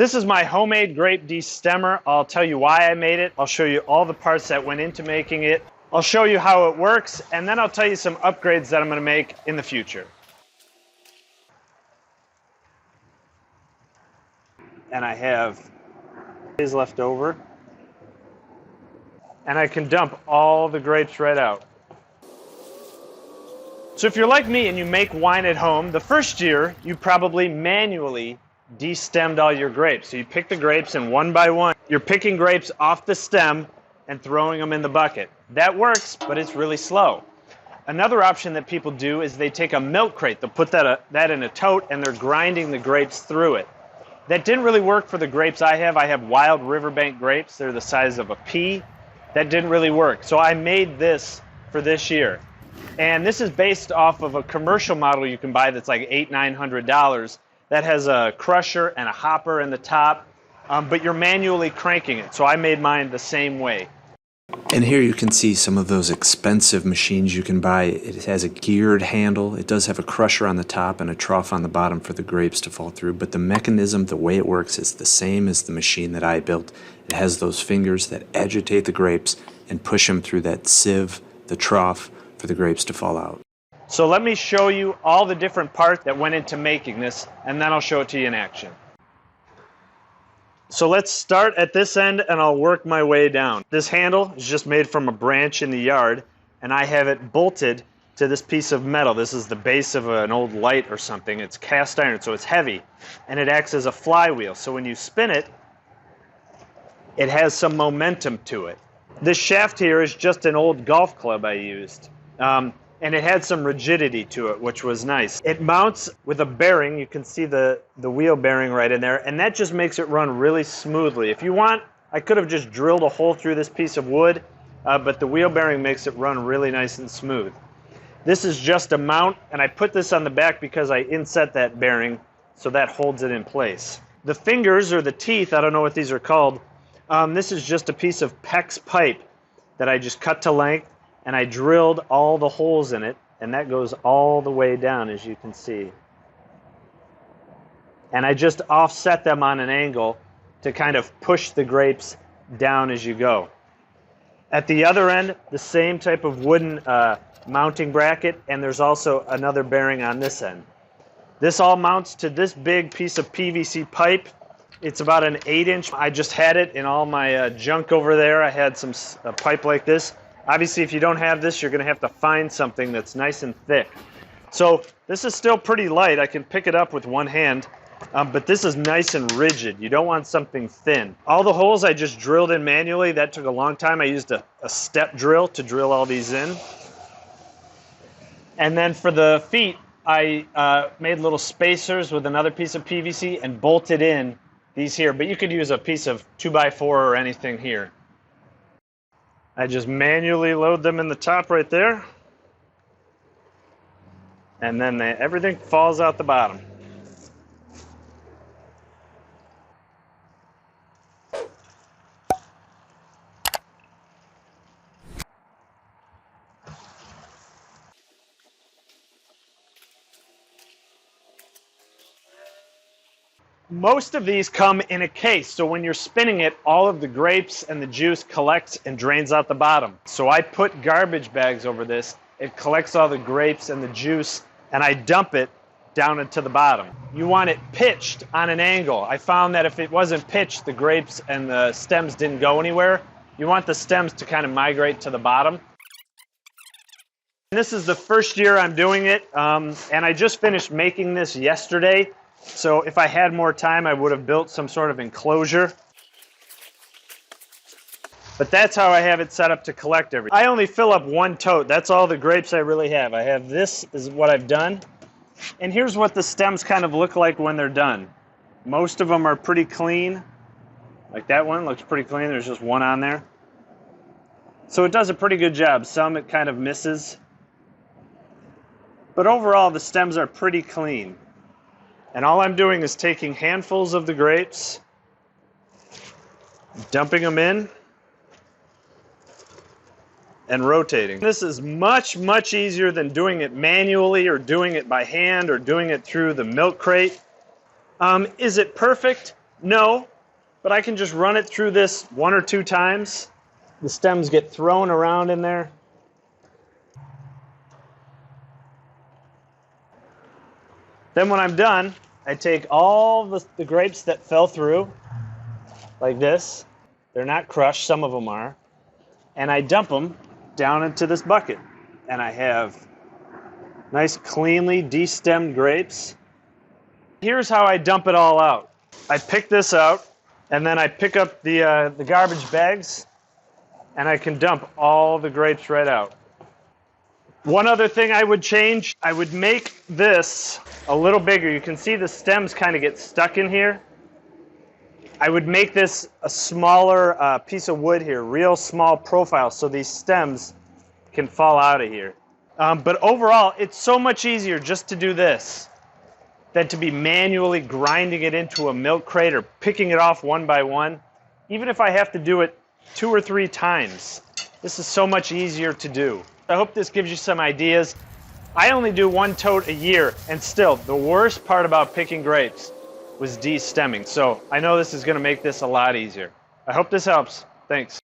This is my homemade Grape Destemmer. I'll tell you why I made it. I'll show you all the parts that went into making it. I'll show you how it works, and then I'll tell you some upgrades that I'm going to make in the future. And I have these left over. And I can dump all the grapes right out. So if you're like me and you make wine at home, the first year you probably manually destemmed all your grapes. So you pick the grapes and one by one, you're picking grapes off the stem and throwing them in the bucket. That works, but it's really slow. Another option that people do is they take a milk crate, they'll put that in a tote and they're grinding the grapes through it. That didn't really work for the grapes I have. I have wild riverbank grapes. They're the size of a pea. That didn't really work. So I made this for this year. And this is based off of a commercial model you can buy that's like $800–900 that has a crusher and a hopper in the top, but you're manually cranking it. So I made mine the same way. And here you can see some of those expensive machines you can buy. It has a geared handle. It does have a crusher on the top and a trough on the bottom for the grapes to fall through. But the mechanism, the way it works, is the same as the machine that I built. It has those fingers that agitate the grapes and push them through that sieve, the trough, for the grapes to fall out. So let me show you all the different parts that went into making this, and then I'll show it to you in action. So let's start at this end and I'll work my way down. This handle is just made from a branch in the yard, and I have it bolted to this piece of metal. This is the base of an old light or something. It's cast iron, so it's heavy, and it acts as a flywheel. So when you spin it, it has some momentum to it. This shaft here is just an old golf club I used. And it had some rigidity to it, which was nice. It mounts with a bearing. You can see the wheel bearing right in there, and that just makes it run really smoothly. If you want, I could have just drilled a hole through this piece of wood, but the wheel bearing makes it run really nice and smooth. This is just a mount, and I put this on the back because I inset that bearing, so that holds it in place. The fingers, or the teeth, I don't know what these are called, this is just a piece of PEX pipe that I just cut to length, and I drilled all the holes in it, and that goes all the way down, as you can see. And I just offset them on an angle to kind of push the grapes down as you go. At the other end, the same type of wooden mounting bracket, and there's also another bearing on this end. This all mounts to this big piece of PVC pipe. It's about an 8-inch. I just had it in all my junk over there. I had some pipe like this. Obviously, if you don't have this, you're going to have to find something that's nice and thick. So this is still pretty light. I can pick it up with one hand, but this is nice and rigid. You don't want something thin. All the holes I just drilled in manually. That took a long time. I used a step drill to drill all these in. And then for the feet, I made little spacers with another piece of PVC and bolted in these here. But you could use a piece of 2x4 or anything here. I just manually load them in the top right there, and then everything falls out the bottom. Most of these come in a case, so when you're spinning it, all of the grapes and the juice collects and drains out the bottom. So I put garbage bags over this. It collects all the grapes and the juice, and I dump it down into the bottom. You want it pitched on an angle. I found that if it wasn't pitched, the grapes and the stems didn't go anywhere. You want the stems to kind of migrate to the bottom. This is the first year I'm doing it, and I just finished making this yesterday. So if I had more time, I would have built some sort of enclosure. But that's how I have it set up to collect everything. I only fill up one tote. That's all the grapes I really have. I have this is what I've done. And here's what the stems kind of look like when they're done. Most of them are pretty clean. Like that one looks pretty clean. There's just one on there. So it does a pretty good job. Some it kind of misses. But overall, the stems are pretty clean. And all I'm doing is taking handfuls of the grapes, dumping them in, and rotating. This is much, much easier than doing it manually or doing it by hand or doing it through the milk crate. Is it perfect? No, but I can just run it through this 1 or 2 times. The stems get thrown around in there. Then when I'm done, I take all the grapes that fell through, like this. They're not crushed, some of them are. And I dump them down into this bucket. And I have nice, cleanly destemmed grapes. Here's how I dump it all out. I pick this out, and then I pick up the garbage bags, and I can dump all the grapes right out. One other thing I would change, I would make this a little bigger. You can see the stems kind of get stuck in here. I would make this a smaller piece of wood here, real small profile, so these stems can fall out of here. But overall, it's so much easier just to do this than to be manually grinding it into a milk crate or picking it off one by one. Even if I have to do it 2 or 3 times, this is so much easier to do. I hope this gives you some ideas. I only do 1 tote a year, and still, the worst part about picking grapes was de-stemming. So I know this is going to make this a lot easier. I hope this helps. Thanks.